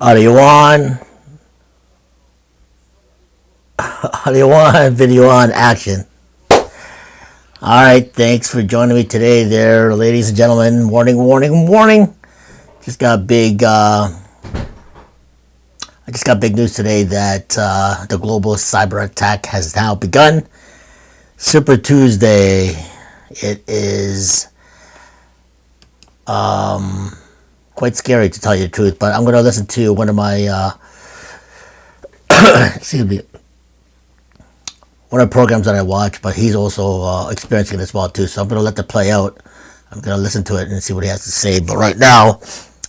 Audio on. Audio on, video on, action. Alright, thanks for joining me today there, ladies and gentlemen. Warning, warning, warning. Just got big, I just got big news today that the global cyber attack has now begun. Super Tuesday. It is quite scary to tell you the truth, but I'm going to listen to one of my excuse me, one of the programs that I watch, but he's also experiencing it as well too, so I'm going to let that play out. I'm going to listen to it and see what he has to say. But right now,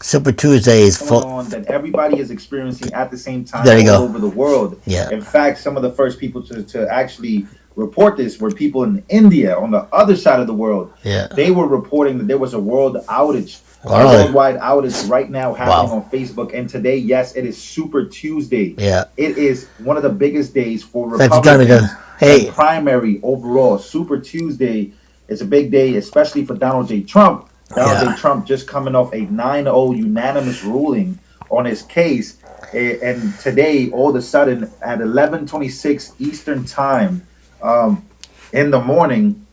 Super Tuesday is full that everybody is experiencing at the same time all over the world. Yeah. In fact, some of the first people to actually report this were people in India, on the other side of the world. Yeah. They were reporting that there was a world outage, a worldwide outage right now happening on Facebook. And today, yes, it is Super Tuesday. Yeah. It is one of the biggest days for Republicans. Hey. Primary overall. Super Tuesday is a big day, especially for Donald J. Trump. Donald J. Trump just coming off a 9-0 unanimous ruling on his case. And today, all of a sudden, at 11:26 Eastern Time, in the morning,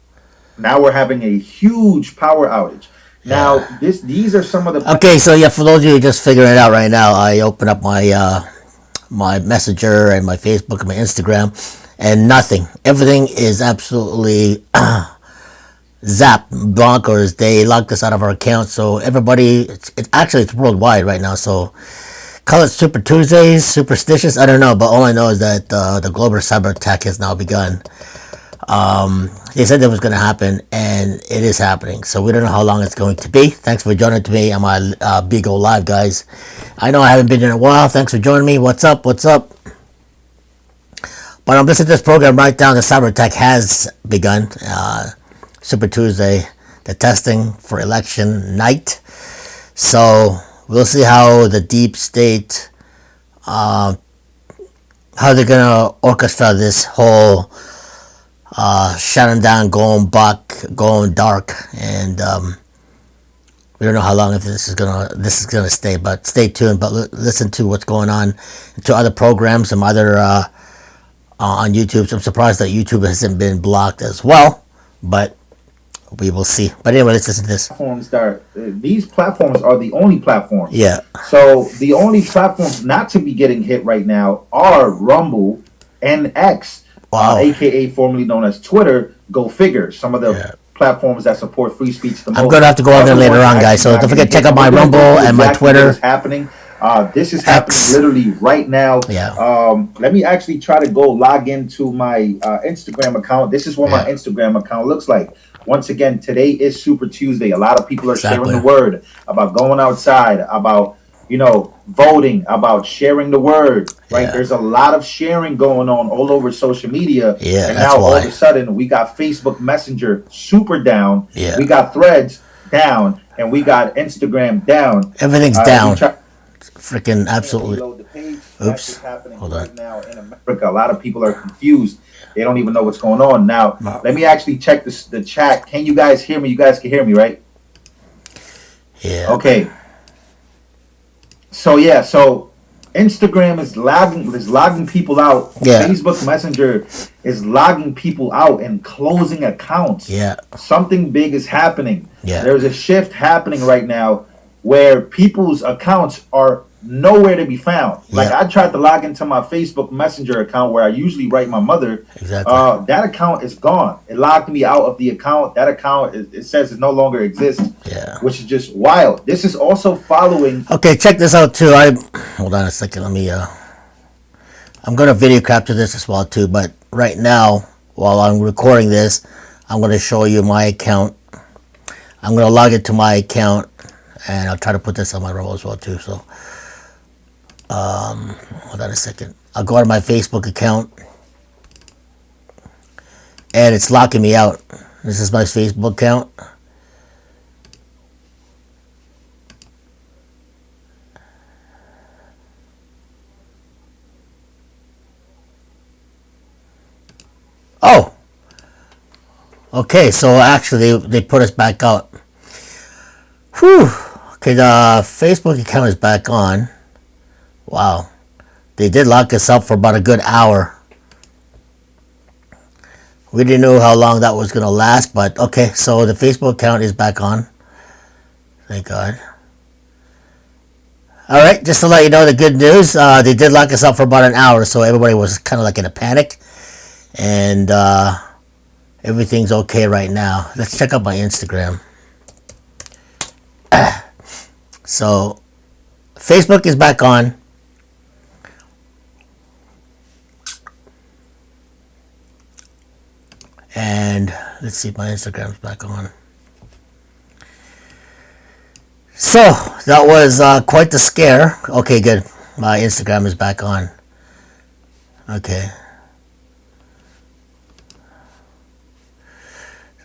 now we're having a huge power outage. Now, these are some of the... Okay, so yeah, for those of you just figuring it out right now, I open up my my Messenger and my Facebook and my Instagram, and nothing. Everything is absolutely zap, bonkers. They locked us out of our account, so everybody, it's worldwide right now, so call it Super Tuesdays, superstitious, I don't know, but all I know is that the global cyber attack has now begun. They said that was going to happen, and it is happening, so we don't know how long it's going to be. Thanks for joining me on my Big O Live, guys. I know I haven't been in a while. Thanks for joining me. What's up? What's up? But I'm listening to this program right now. The cyber attack has begun. Super Tuesday, the testing for election night. So we'll see how the deep state, how they're gonna orchestrate this whole shutting down, going dark, and we don't know how long if this is gonna stay. But stay tuned. But listen to what's going on to other programs, some other on YouTube. So I'm surprised that YouTube hasn't been blocked as well, but we will see. But anyway, let's listen to this. These platforms are the only platforms. Yeah. So the only platforms not to be getting hit right now are Rumble and X, aka formerly known as Twitter. Go figure. Some of the platforms that support free speech the most. I'm gonna have to go on there later on, guys. So don't forget to check out my Rumble and my Twitter. What is happening? This is happening literally right now. Yeah. Let me actually try to go log into my Instagram account. This is what my Instagram account looks like. Once again, today is Super Tuesday. A lot of people are sharing the word about going outside, about, voting, about sharing the word, right? There's a lot of sharing going on all over social media. Yeah, and now all of a sudden we got Facebook Messenger super down. Yeah. We got Threads down, and we got Instagram down. Everything's down. Freaking absolutely. Oops. Hold on. Right now in America, a lot of people are confused. They don't even know what's going on. Now, let me actually check the chat. Can you guys hear me? You guys can hear me, right? Yeah. Okay. So Instagram is logging people out. Yeah. Facebook Messenger is logging people out and closing accounts. Yeah. Something big is happening. Yeah. There's a shift happening right now where people's accounts are nowhere to be found. Like I tried to log into my Facebook Messenger account where I usually write my mother. Exactly. That account is gone. It logged me out of the account. That account, it says it no longer exists. Yeah. Which is just wild. This is also following. Okay, check this out too. Hold on a second. Let me. I'm gonna video capture this as well too. But right now, while I'm recording this, I'm gonna show you my account. I'm gonna log into my account, and I'll try to put this on my roll as well too. So. Hold on a second. I'll go to my Facebook account, and it's locking me out. This is my Facebook account. Oh, okay. So actually, they put us back out. Whew. Okay, the Facebook account is back on. Wow. They did lock us up for about a good hour. We didn't know how long that was going to last, but okay, so the Facebook account is back on. Thank God. All right, just to let you know the good news, they did lock us up for about an hour, so everybody was kind of like in a panic, and everything's okay right now. Let's check out my Instagram. So, Facebook is back on. And let's see if my Instagram's back on. So, that was quite the scare. Okay, good. My Instagram is back on. Okay.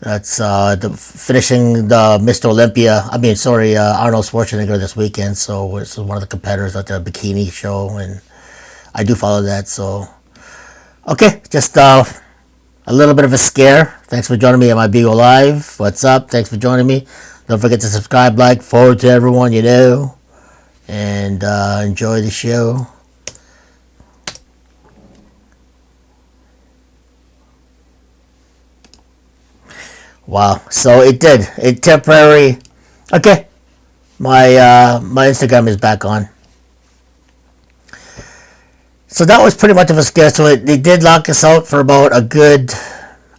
That's finishing the Mr. Olympia. Arnold Schwarzenegger this weekend. So, this is one of the competitors at the bikini show. And I do follow that. So, okay. Just a little bit of a scare. Thanks for joining me at my Bigo Live. What's up? Thanks for joining me. Don't forget to subscribe, like, forward to everyone you know, and enjoy the show. Wow. So it did. It temporary. Okay. My Instagram is back on. So that was pretty much of a scare. So they did lock us out for about a good,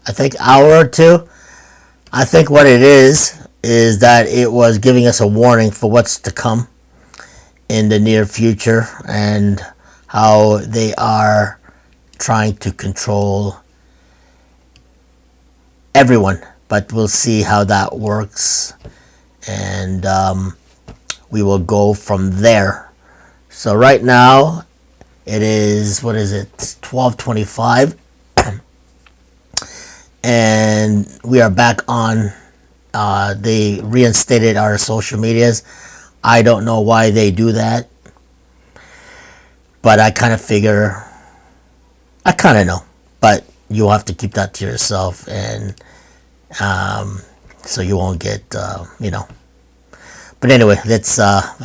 I think, hour or two. I think what it is that it was giving us a warning for what's to come in the near future and how they are trying to control everyone. But we'll see how that works, and we will go from there. So right now, it is, what is it, 12:25, and we are back on. They reinstated our social medias. I don't know why they do that, but I kind of know, but you'll have to keep that to yourself, and so you won't get, But anyway, let's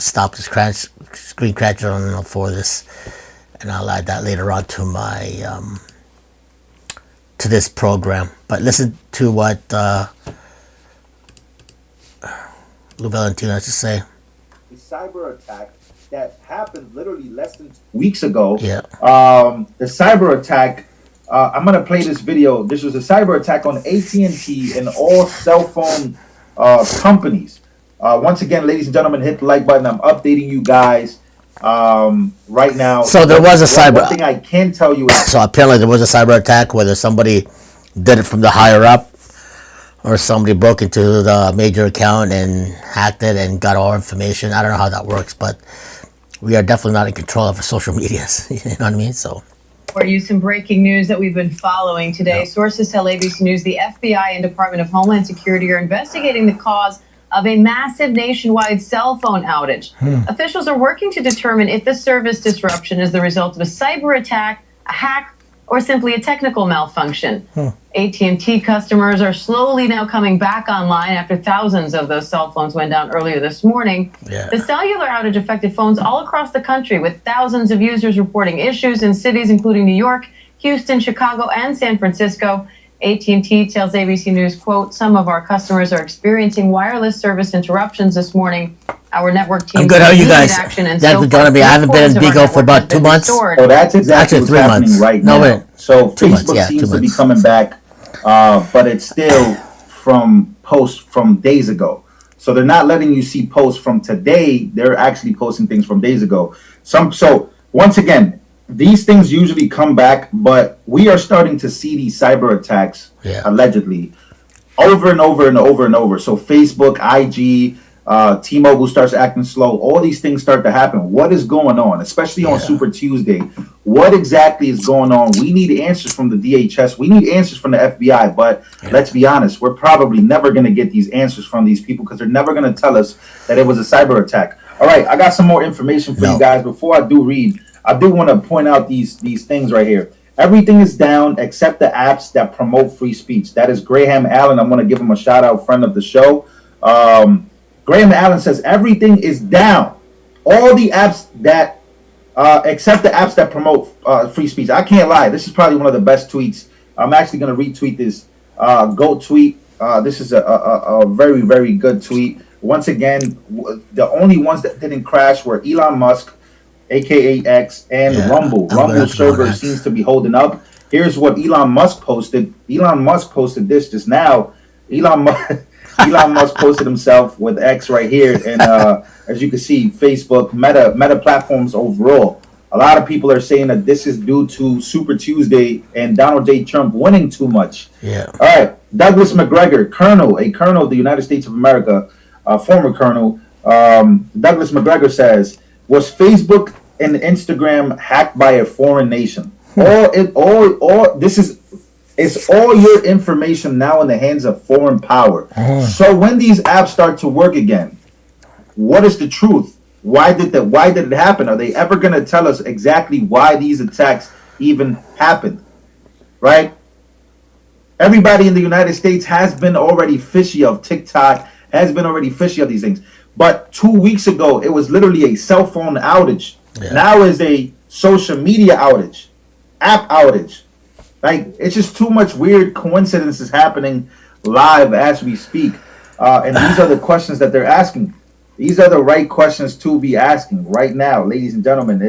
stop this screen capture for this, and I'll add that later on to my to this program. But listen to what Lou Valentino has to say. A cyber attack that happened literally less than 2 weeks ago. Yeah. The cyber attack. I'm gonna play this video. This was a cyber attack on AT&T and all cell phone companies. Once again, ladies and gentlemen, hit the like button. I'm updating you guys right now. So there was a cyber. One thing I can tell you is, so apparently there was a cyber attack, whether somebody did it from the higher up or somebody broke into the major account and hacked it and got all information. I don't know how that works, but we are definitely not in control of our social medias. You know what I mean? So. For you, some breaking news that we've been following today. Yep. Sources tell ABC News the FBI and Department of Homeland Security are investigating the cause of a massive nationwide cell phone outage. Officials are working to determine if the service disruption is the result of a cyber attack, a hack, or simply a technical malfunction. AT&T customers are slowly now coming back online after thousands of those cell phones went down earlier this morning. Yeah. The cellular outage affected phones all across the country, with thousands of users reporting issues in cities including New York, Houston, Chicago, and San Francisco. AT&T tells ABC News, quote, some of our customers are experiencing wireless service interruptions this morning. Our network team. I'm good. How are you guys? I haven't been in Bigo for about 2 months. Oh, that's exactly what's happening right now. Wait. So Facebook seems to be coming back, but it's still from posts from days ago. So they're not letting you see posts from today. They're actually posting things from days ago. So once again, these things usually come back, but we are starting to see these cyber attacks, allegedly, over and over and over and over. So Facebook, IG, T-Mobile starts acting slow. All these things start to happen. What is going on, especially on Super Tuesday? What exactly is going on? We need answers from the DHS. We need answers from the FBI. But let's be honest, we're probably never going to get these answers from these people because they're never going to tell us that it was a cyber attack. All right, I got some more information for you guys. Before I do read, I do want to point out these things right here. Everything is down except the apps that promote free speech. That is Graham Allen. I'm going to give him a shout out, friend of the show. Graham Allen says everything is down. All the apps that except the apps that promote free speech. I can't lie. This is probably one of the best tweets. I'm actually going to retweet this GOAT tweet. This is a very, very good tweet. Once again, the only ones that didn't crash were Elon Musk, aka X, and Rumble. Rumble server seems to be holding up. Here's what Elon Musk posted. Elon Musk posted this just now. Elon Musk posted himself with X right here, and as you can see, Facebook, Meta platforms overall. A lot of people are saying that this is due to Super Tuesday and Donald J. Trump winning too much. Yeah. All right. Douglas McGregor, a colonel of the United States of America, former colonel. Douglas McGregor says, "Was Facebook and Instagram hacked by a foreign nation? It's all your information now in the hands of foreign power. So when these apps start to work again, what is the truth? Why did it happen? Are they ever going to tell us exactly why these attacks even happened? Right? Everybody in the United States has been already fishy of TikTok, has been already fishy of these things. But 2 weeks ago, it was literally a cell phone outage. Yeah. Now is a social media outage, app outage. Like, it's just too much weird coincidences happening live as we speak. And these are the questions that they're asking. These are the right questions to be asking right now, ladies and gentlemen.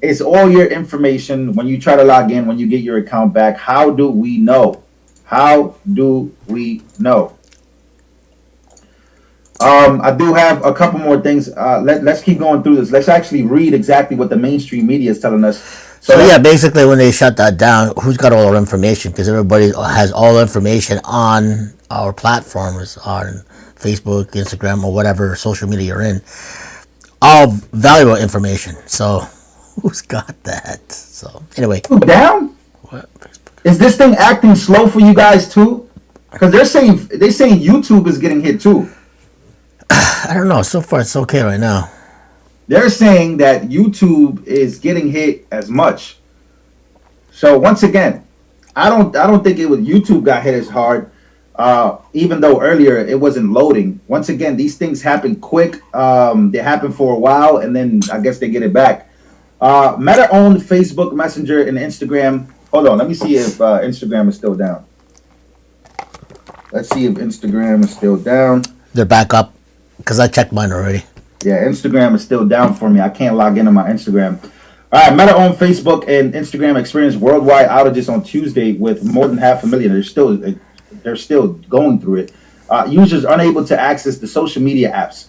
It's all your information when you try to log in, when you get your account back. How do we know? How do we know? I do have a couple more things. Let's keep going through this. Let's actually read exactly what the mainstream media is telling us. So yeah, basically when they shut that down, who's got all our information? Because everybody has all the information on our platforms, on Facebook, Instagram, or whatever social media you're in. All valuable information. So who's got that? So anyway. Down? What? Is this thing acting slow for you guys too? Because they're saying YouTube is getting hit too. I don't know. So far it's okay right now. They're saying that YouTube is getting hit as much. So once again, I don't think it was YouTube got hit as hard. Even though earlier it wasn't loading. Once again, these things happen quick. They happen for a while, and then I guess they get it back. Meta owned Facebook Messenger and Instagram. Hold on, let me see if Instagram is still down. Let's see if Instagram is still down. They're back up because I checked mine already. Yeah, Instagram is still down for me. I can't log into my Instagram. All right, Meta owned Facebook and Instagram experienced worldwide outages on Tuesday with more than 500,000. They're still going through it. Users unable to access the social media apps.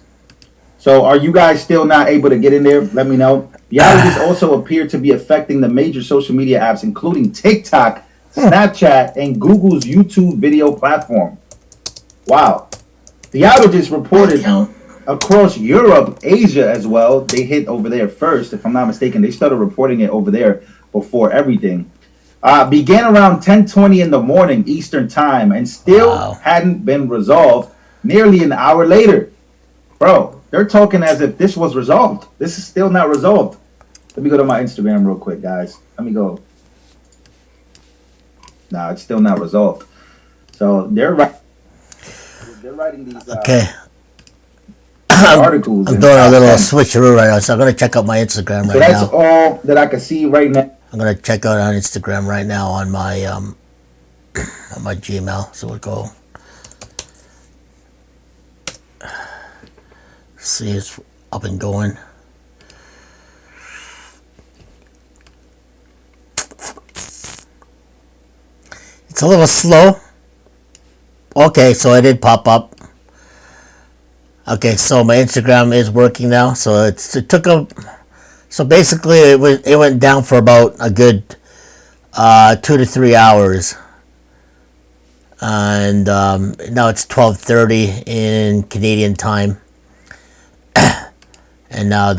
So are you guys still not able to get in there? Let me know. The outages also appear to be affecting the major social media apps, including TikTok, Snapchat, and Google's YouTube video platform. Wow. The outages reported across Europe, Asia as well. They hit over there first, if I'm not mistaken. They started reporting it over there before everything. Began around 10:20 in the morning Eastern time and still hadn't been resolved nearly an hour later. Bro, they're talking as if this was resolved. This is still not resolved. Let me go to my Instagram real quick, guys. Let me go. Nah, it's still not resolved. So they're writing these articles. I'm doing a little switcheroo right now, so I'm going to check out my Instagram right now. So that's all that I can see right now. I'm going to check out on Instagram right now on my on my Gmail. So we'll go see it's up and going. It's a little slow. Okay, so it did pop up. Okay, so my Instagram is working now. So it took a. So basically, it went down for about a good 2 to 3 hours, and now it's 12:30 in Canadian time, and now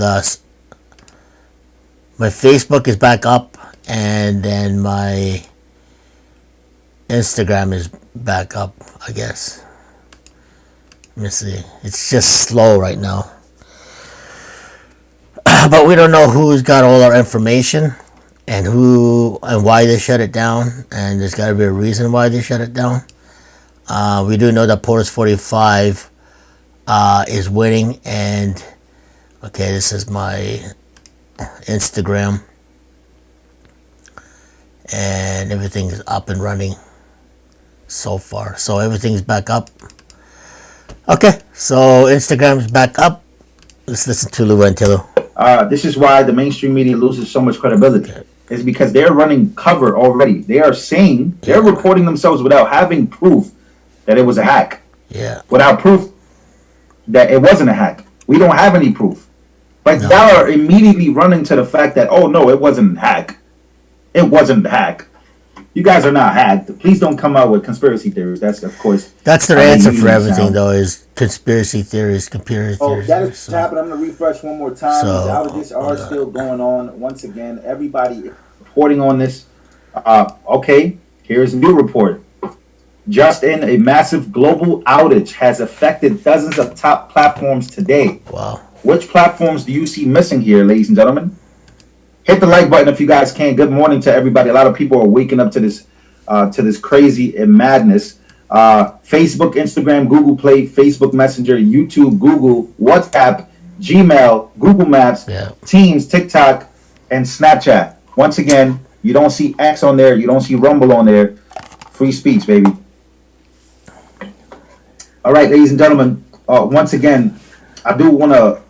my Facebook is back up, and then my Instagram is back up, I guess. Let me see. It's just slow right now. But we don't know who's got all our information and why they shut it down. And there's got to be a reason why they shut it down. We do know that Portis 45 is winning. And, okay, this is my Instagram, and everything is up and running so far. So everything's back up. Okay, so Instagram's back up. Let's listen to Lou and Tillo. This is why the mainstream media loses so much credibility. It's because they're running cover already. They are saying, they're reporting themselves without having proof that it was a hack. Yeah. Without proof that it wasn't a hack. We don't have any proof. But y'all are immediately running to the fact that, oh no, it wasn't a hack. It wasn't a hack. You guys are not hacked. Please don't come out with conspiracy theories. That's, of course, that's their answer for everything, though, is conspiracy theories, conspiracy theories. That is happening. I'm going to refresh one more time. These outages are still going on. Once again, everybody reporting on this. Okay, here's a new report. Just in, a massive global outage has affected dozens of top platforms today. Wow. Which platforms do you see missing here, ladies and gentlemen? Hit the like button if you guys can. Good morning to everybody. A lot of people are waking up to this crazy and madness. Facebook, Instagram, Google Play, Facebook Messenger, YouTube, Google, WhatsApp, Gmail, Google Maps, Teams, TikTok, and Snapchat. Once again, you don't see X on there. You don't see Rumble on there. Free speech, baby. All right, ladies and gentlemen. Once again, I do want to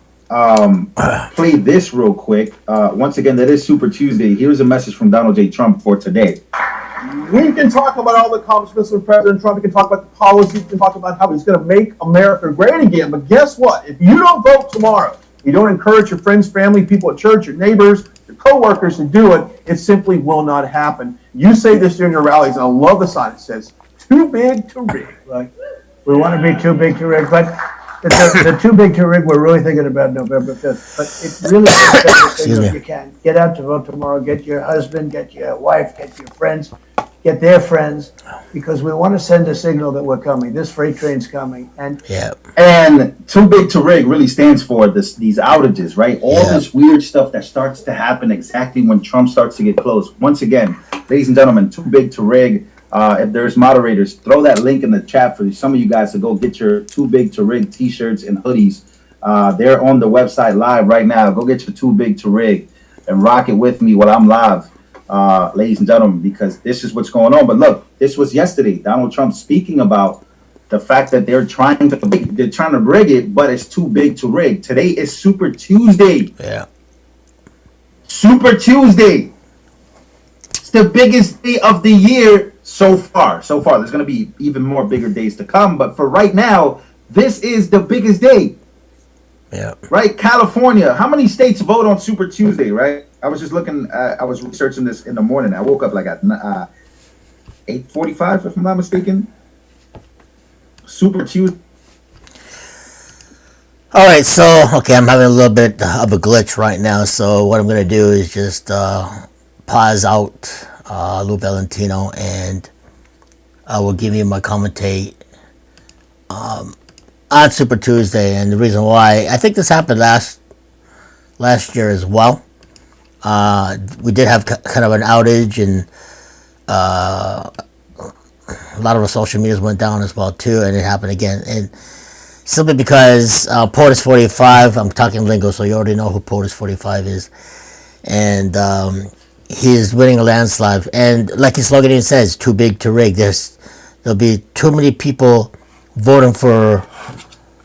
play this real quick. Once again, that is Super Tuesday. Here's a message from Donald J. Trump for today. We can talk about all the accomplishments of President Trump. We can talk about the policies. We can talk about how he's going to make America great again. But guess what? If you don't vote tomorrow, you don't encourage your friends, family, people at church, your neighbors, your co-workers to do it, it simply will not happen. You say this during your rallies, and I love the sign. It says, too big to rig. Right. We want to be too big to rig, but the too big to rig, we're really thinking about November 5th. But it really is if you can. Get out to vote tomorrow. Get your husband, get your wife, get your friends, get their friends, because we want to send a signal that we're coming. This freight train's coming. And too big to rig really stands for these outages, right? All this weird stuff that starts to happen exactly when Trump starts to get close. Once again, ladies and gentlemen, too big to rig. If there's moderators, throw that link in the chat for some of you guys to go get your Too Big to Rig t-shirts and hoodies. They're on the website live right now. Go get your Too Big to Rig and rock it with me while I'm live, ladies and gentlemen, because this is what's going on. But look, this was yesterday. Donald Trump speaking about the fact that they're trying to rig it, but it's too big to rig. Today is Super Tuesday. Yeah. Super Tuesday. It's the biggest day of the year so far. There's going to be even more bigger days to come. But for right now, this is the biggest day. Yeah. Right? California. How many states vote on Super Tuesday, right? I was just looking. I was researching this in the morning. I woke up like at 8:45, if I'm not mistaken. Super Tuesday. All right. So, I'm having a little bit of a glitch right now. So what I'm going to do is just pause out L.A Ent.T.V, and I will give you my commentary on Super Tuesday. And the reason why, I think this happened last year as well. We did have kind of an outage, and a lot of our social medias went down as well too, and it happened again. And simply because POTUS 45, I'm talking lingo, so you already know who POTUS 45 is, and he is winning a landslide. And like his slogan says, too big to rig. There'll be too many people voting for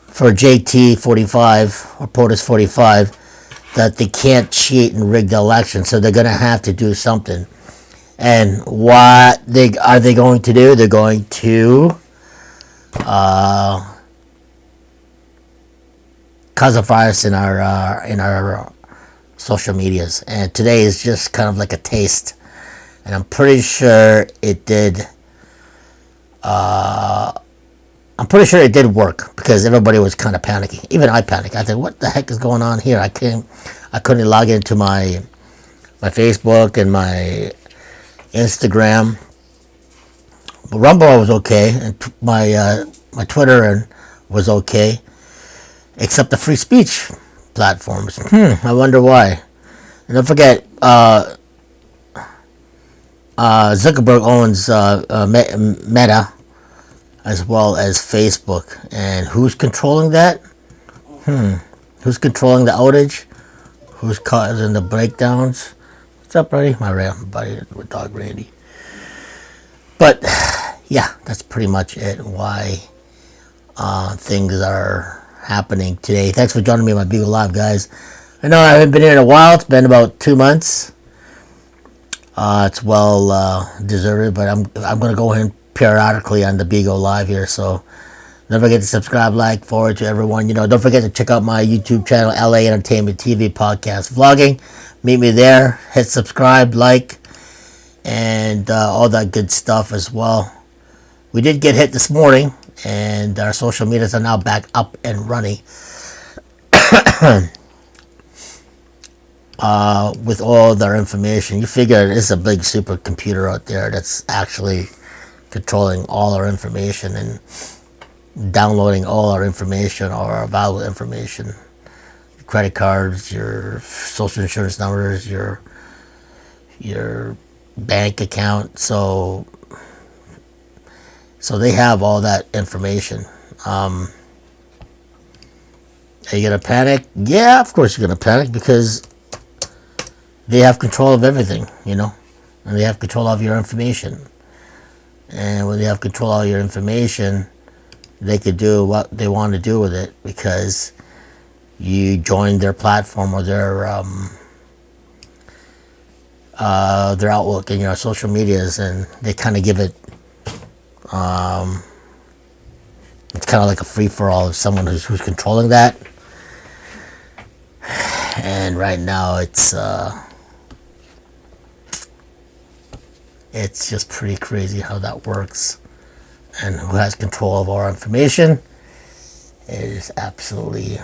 JT 45 or POTUS 45 that they can't cheat and rig the election. So they're going to have to do something. And what are they going to do? They're going to cause a virus in our social medias. And today is just kind of like a taste. And I'm pretty sure it did. I'm pretty sure it did work, because everybody was kind of panicking. Even I panicked. I said, "What the heck is going on here?" I couldn't log into my Facebook and my Instagram. But Rumble was okay, and my Twitter was okay, except the free speech platforms. I wonder why. And don't forget, Zuckerberg owns Meta as well as Facebook. And who's controlling that? Who's controlling the outage? who's causing the breakdowns. What's up, buddy? My buddy with dog Randy. But yeah, that's pretty much it. Why things are happening today. Thanks for joining me on my Beagle Live, guys. I know I haven't been here in a while. It's been about 2 months. It's well deserved, but I'm gonna go in periodically on the Beagle Live here. So don't forget to subscribe, like, forward to everyone. Don't forget to check out my YouTube channel, LA Ent.TV Podcast Vlogging. Meet me there. Hit subscribe, like, and all that good stuff as well. We did get hit this morning, and our social medias are now back up and running. With all their information. You figure it's a big supercomputer out there that's actually controlling all our information and downloading all our information, all our valuable information. Your credit cards, your social insurance numbers, your bank account. So they have all that information. Are you gonna panic? Yeah, of course you're gonna panic, because they have control of everything, and they have control of your information. And when they have control of your information, they could do what they want to do with it, because you joined their platform or their outlook in your social medias, and they kind of give it. It's kind of like a free-for-all of someone who's controlling that. And right now, it's just pretty crazy how that works, and who has control of our information. It is absolutely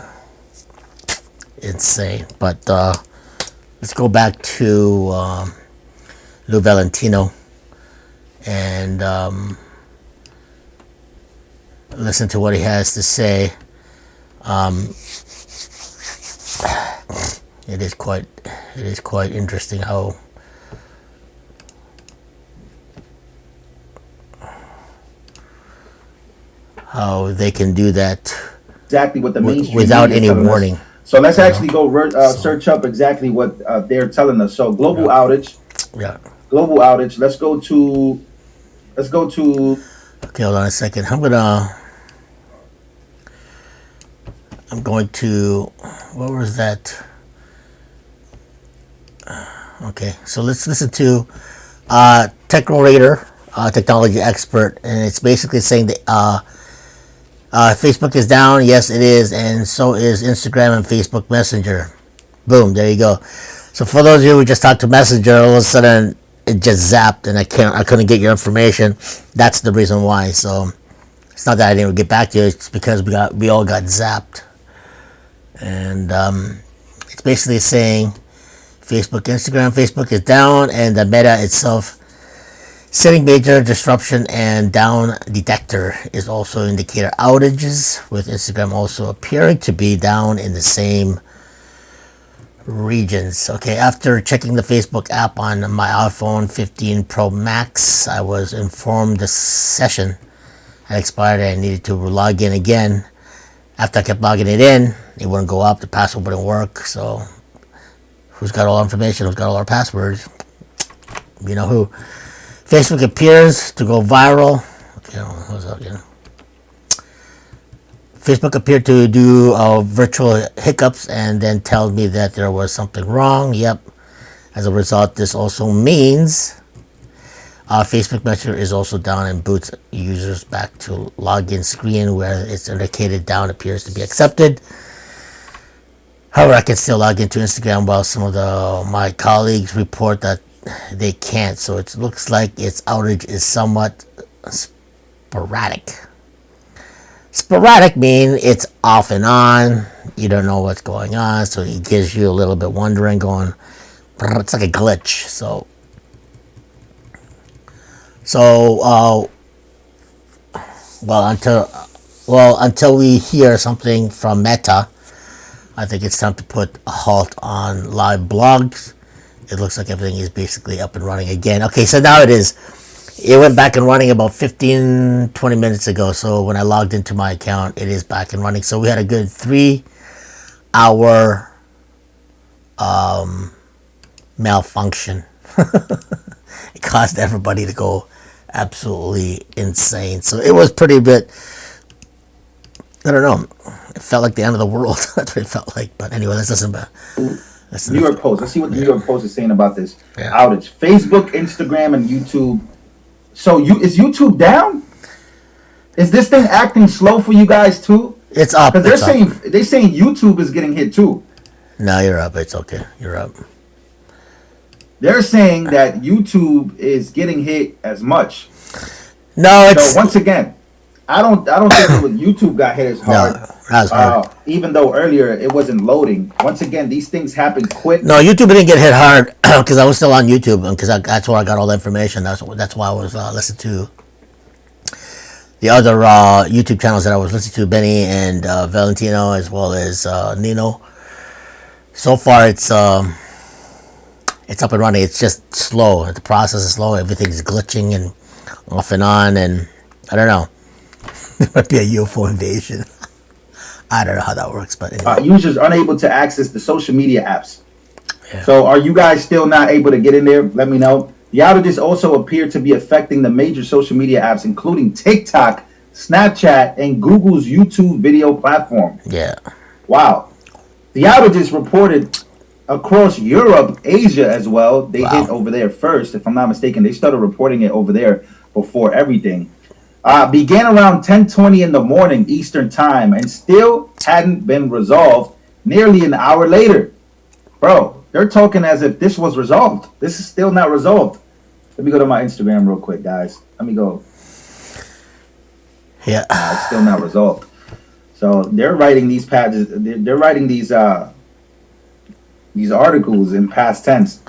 insane. But let's go back to Lou Valentino and listen to what he has to say. It is quite interesting how they can do that Exactly what the mainstream without media is any telling us. warning. So let's actually go search up exactly what they're telling us. So global outage. Yeah. Global outage. Let's go to. Okay, hold on a second. I'm going to. What was that? Okay, so let's listen to Technorator, technology expert, and it's basically saying that Facebook is down. Yes, it is, and so is Instagram and Facebook Messenger. Boom, there you go. So for those of you who just talked to Messenger, all of a sudden it just zapped, and I couldn't get your information. That's the reason why. So it's not that I didn't get back to you. It's because we all got zapped, and it's basically saying Facebook is down, and the Meta itself setting major disruption and down detector is also indicator outages, with Instagram also appearing to be down in the same regions. Okay, after checking the Facebook app on my iPhone 15 Pro Max, I was informed the session had expired and I needed to log in again. After I kept logging it in, it wouldn't go up, the password wouldn't work. So who's got all our information? Who's got all our passwords? You know who. Facebook appears to go viral. Okay, what's up again? Facebook appeared to do virtual hiccups and then tell me that there was something wrong. Yep. As a result, this also means Facebook Messenger is also down and boots users back to login screen where it's indicated down appears to be accepted. However, I can still log into Instagram while some of my colleagues report that they can't. So it looks like its outage is somewhat sporadic. Sporadic means it's off and on. You don't know what's going on, so it gives you a little bit wondering, going, it's like a glitch. Until we hear something from Meta, I think it's time to put a halt on live blogs. It looks like everything is basically up and running again. Okay, so now it is. It went back and running about 15-20 minutes ago. So when I logged into my account, it is back and running. So we had a good 3-hour malfunction. It caused everybody to go absolutely insane. So it was pretty bit. I don't know. It felt like the end of the world. That's what it felt like. But anyway, let's listen. New York Post. Let's see what the New York Post is saying about this Yeah. outage. Facebook, Instagram, and YouTube. So is YouTube down? Is this thing acting slow for you guys too? It's up. Because It's up. they're saying YouTube is getting hit too. No, you're up. It's okay. You're up. They're saying that YouTube is getting hit as much. No, it's So once again, I don't think that YouTube got hit as hard. no. That's hard. Even though earlier it wasn't loading. Once again, these things happen quick. No, YouTube didn't get hit hard because I was still on YouTube and because that's where I got all the information. That's why I was listening to the other YouTube channels that I was listening to, Benny and Valentino as well as Nino. So far, it's up and running. It's just slow. The process is slow. Everything's glitching and off and on, and I don't know. There might be a UFO invasion. I don't know how that works, but anyway. Users unable to access the social media apps. Yeah. So are you guys still not able to get in there? Let me know. The outages also appear to be affecting the major social media apps, including TikTok, Snapchat, and Google's YouTube video platform. Yeah. Wow. The outages reported across Europe, Asia as well. They Wow. hit over there first, if I'm not mistaken. They started reporting it over there before everything. Began around 10:20 in the morning Eastern time and still hadn't been resolved nearly an hour later. Bro, they're talking as if this was resolved. This is still not resolved. Let me go to my Instagram real quick, guys. Let me go. Yeah. It's still not resolved. So they're writing these pages. They're writing these articles in past tense.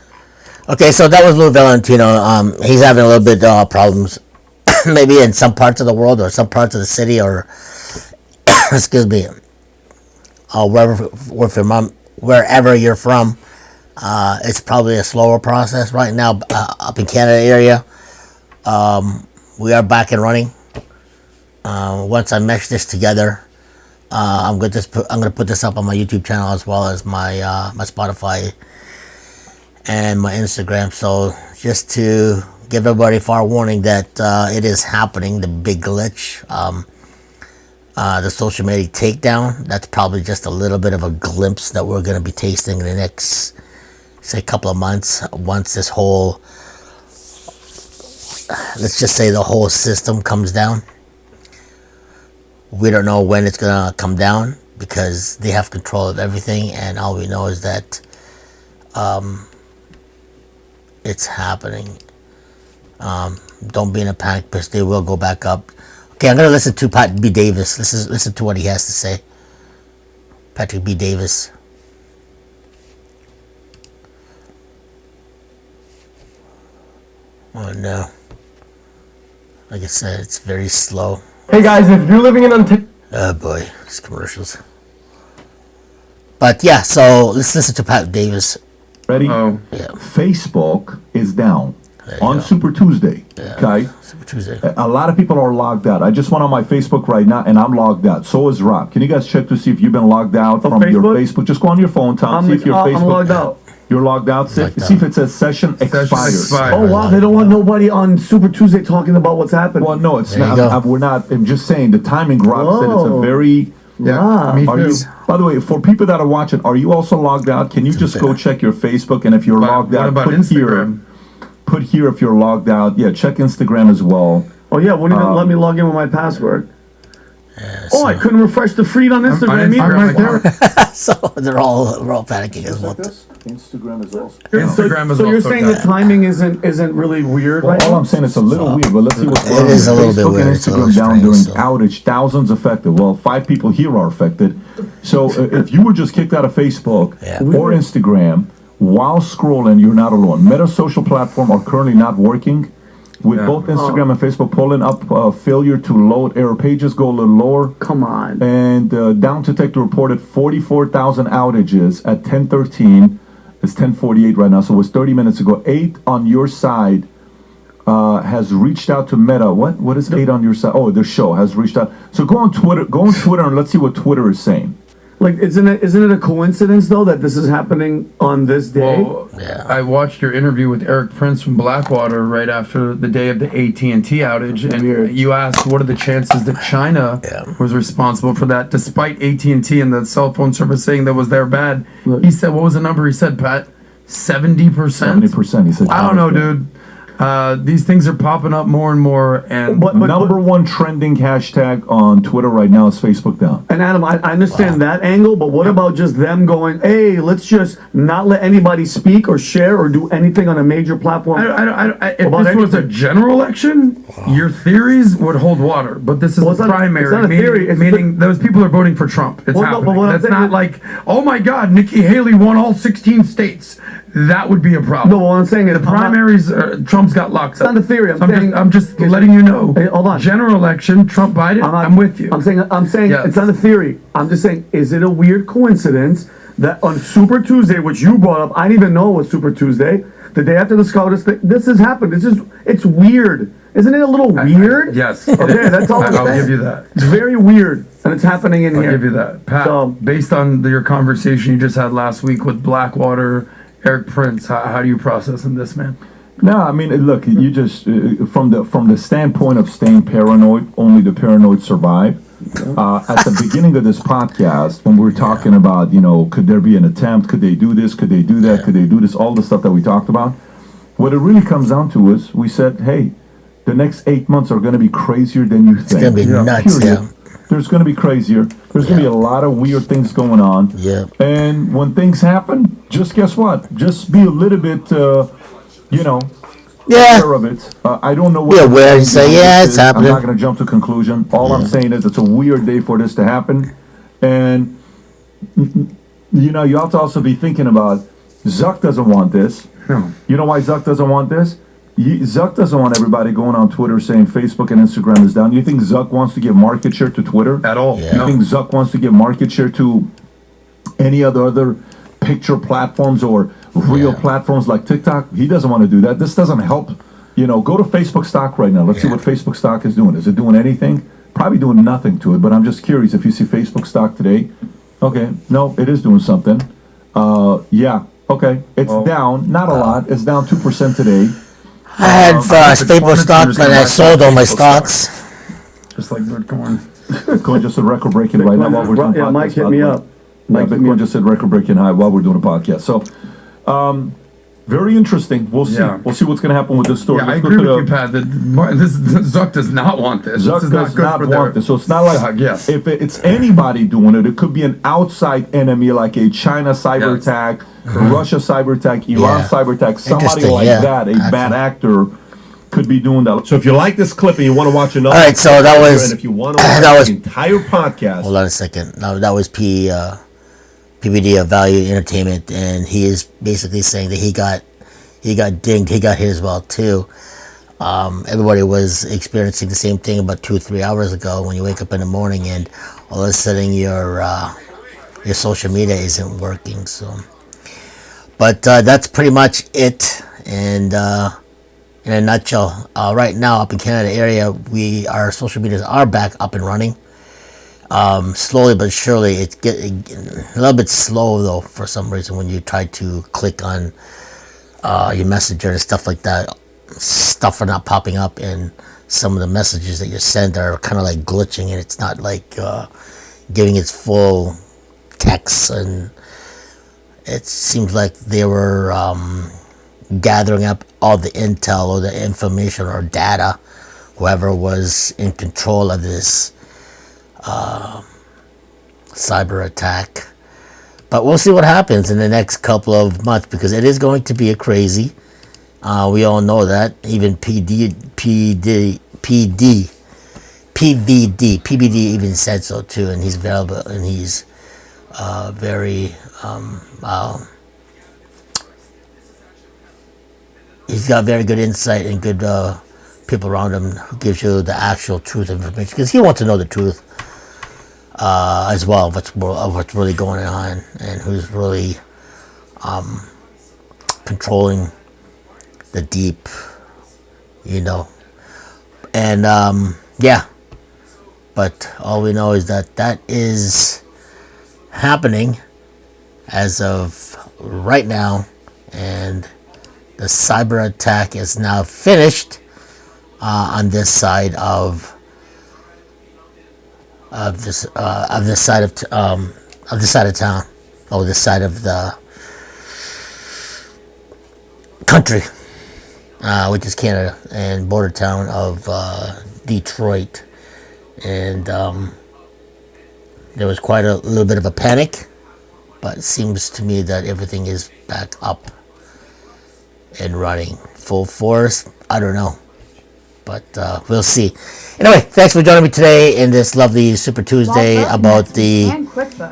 Okay, so that was Lou Valentino. He's having a little bit problems, maybe in some parts of the world or some parts of the city, or excuse me, wherever you're from. It's probably a slower process right now. Up in Canada area, we are back and running. Once I mesh this together, I'm gonna put this up on my YouTube channel as well as my my Spotify and my Instagram. So just to give everybody forewarning that it is happening, the big glitch, the social media takedown. That's probably just a little bit of a glimpse that we're gonna be tasting in the next, say, couple of months. Once this whole, let's just say the whole system comes down. We don't know when it's gonna come down because they have control of everything, and all we know is that it's happening. Don't be in a panic because they will go back up. Okay, I'm gonna listen to Pat B. Davis. Listen to what he has to say. Patrick B. Davis. Oh no. Like I said, it's very slow. Hey guys, if you're living in Ontario, Oh boy, these commercials. But yeah, so let's listen to Pat Davis. Ready? Yeah. Facebook is down on go. Super Tuesday. Okay. Super Tuesday. A lot of people are logged out. I just went on my Facebook right now and I'm logged out. So is Rob. Can you guys check to see if you've been logged out from your Facebook? Just go on your phone, Tom. See if your Facebook. I'm logged out. You're logged out. See Logged if it says session expired. Oh wow, they don't want nobody on Super Tuesday talking about what's happening. Well, no, it's There you not. go. We're not. I'm just saying the timing. Rob said it's a Whoa. very. Yeah, Are you, by the way, for people that are watching, are you also logged out? Can you just go check your Facebook, and if you're logged out, about Instagram? Put here if you're logged out. Yeah, check Instagram as well. Oh yeah, wouldn't even let me log in with my password. Oh, I couldn't refresh the feed on Instagram on either. Instagram right there. So we're all panicking as well. Instagram is also. Instagram is So you're also saying down. the timing isn't really weird Well, right all now? I'm saying it's a little weird, but let's see what's It going on. is a little bit Facebook weird. and It's a little Instagram down during strange, so. outage, thousands affected. Well, 5 people here are affected. So if you were just kicked out of Facebook Yeah. or Instagram while scrolling, you're not alone. Meta social platform are currently not working. With both Instagram and Facebook pulling up failure to load, error pages go a little lower. Come on. And Down Detector reported 44,000 outages at 10:13. It's 10:48 right now, so it was 30 minutes ago. 8 on your side has reached out to Meta. What is 8 on your side? Oh, the show has reached out. So go on Twitter and let's see what Twitter is saying. Like, isn't it a coincidence though that this is happening on this day? Well, I watched your interview with Eric Prince from Blackwater right after the day of the AT&T outage, and you asked what are the chances that China was responsible for that, despite AT&T and the cell phone service saying that was their bad. He said, what was the number he said, Pat? 70%? 70%. He said. I don't know, dude. These things are popping up more and more, and number one trending hashtag on Twitter right now is Facebook down. And Adam, I understand that angle, but what about just them going, hey, let's just not let anybody speak or share or do anything on a major platform? If this was a general election, your theories would hold water. But this is a primary, it's not a theory. meaning those people are voting for Trump. It's happening. That's not like, oh my God, Nikki Haley won all 16 states. That would be a problem. No, what I'm saying is the primaries, Trump's got locked up. It's not the theory. I'm just letting you know. Hey, hold on. General election, Trump, Biden. I'm with you. I'm saying Yes. it's not a theory. I'm just saying, is it a weird coincidence that on Super Tuesday, which you brought up, I didn't even know it was Super Tuesday, the day after the SCOTUS thing, this has happened. It's weird. Isn't it a little weird? Yes. Okay, that's all I'll give you that. It's very weird, and it's happening in I'll here. give you that. Pat, based on your conversation you just had last week with Blackwater, Eric Prince, how do you process in this, man? No, I mean, look, you just from the standpoint of staying paranoid, only the paranoid survive. At the beginning of this podcast, when we were talking about, could there be an attempt? Could they do this? Could they do that? Could they do this? All the stuff that we talked about. What it really comes down to is we said, hey, the next 8 months are going to be crazier than you think. It's going to be nuts, Period. There's going to be crazier. There's going to be a lot of weird things going on. Yeah. And when things happen, just guess what? Just be a little bit, aware of it. I don't know what. Yeah, aware and say, it's happening. I'm not going to jump to conclusion. All I'm saying is it's a weird day for this to happen. And, you have to also be thinking about Zuck doesn't want this. No. You know why Zuck doesn't want this? Zuck doesn't want everybody going on Twitter saying Facebook and Instagram is down. You think Zuck wants to give market share to Twitter? At all. Yeah. You think Zuck wants to give market share to any other picture platforms or real platforms like TikTok? He doesn't want to do that. This doesn't help. Go to Facebook stock right now. Let's see what Facebook stock is doing. Is it doing anything? Probably doing nothing to it, but I'm just curious if you see Facebook stock today. Okay, no, it is doing something. Okay, it's down. Not a lot. It's down 2% today. I had Facebook stock, but I sold all my stocks. Just like Bitcoin. Bitcoin just said record breaking right now while we're doing podcast. Mike hit me up. Bitcoin just said record breaking high while we're doing a podcast. So, very interesting. We'll see. Yeah. We'll see what's going to happen with this story. Yeah, I agree with you, Pat. That Zuck does not want this. Zuck This is does not want this. So it's not like if it's anybody doing it, it could be an outside enemy like a China cyber attack, Russia cyber attack, Iran cyber attack, somebody like that, a bad actor could be doing that. So if you like this clip and you want to watch another, all right. So that was, and if you want to watch the entire podcast, hold on a second. No, that was PBD of Value Entertainment, and he is basically saying that he got dinged. He got hit as well too. Everybody was experiencing the same thing about 2 or 3 hours ago when you wake up in the morning and all of a sudden your social media isn't working. So, but that's pretty much it. And in a nutshell, right now up in Canada area, our social medias are back up and running. Slowly but surely, it's getting a little bit slow though for some reason when you try to click on your messenger and stuff like that. Stuff are not popping up, and some of the messages that you send are kind of like glitching, and it's not like giving its full text. And it seems like they were gathering up all the intel or the information or data, whoever was in control of this cyber attack. But we'll see what happens in the next couple of months, because it is going to be a crazy. We all know that. Even PVD even said so too, and he's available, and he's very he's got very good insight and good people around him who gives you the actual truth information, because he wants to know the truth as well of what's really going on and who's really controlling the deep, and but all we know is that is happening as of right now, and the cyber attack is now finished on this side of this side of town, or this side of the country, which is Canada, and border town of Detroit. And there was quite a little bit of a panic, but it seems to me that everything is back up and running full force. I don't know, but we'll see. Anyway, thanks for joining me today in this lovely Super Tuesday about the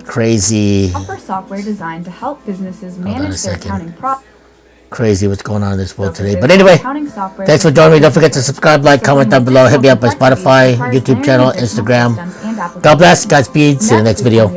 crazy offer software designed to help businesses manage their accounting crazy what's going on in this world today. But anyway, thanks for joining me. Don't forget to subscribe, like, comment down below. Hit me up by Spotify, YouTube channel, Instagram. God bless, Godspeed. See you in the next video.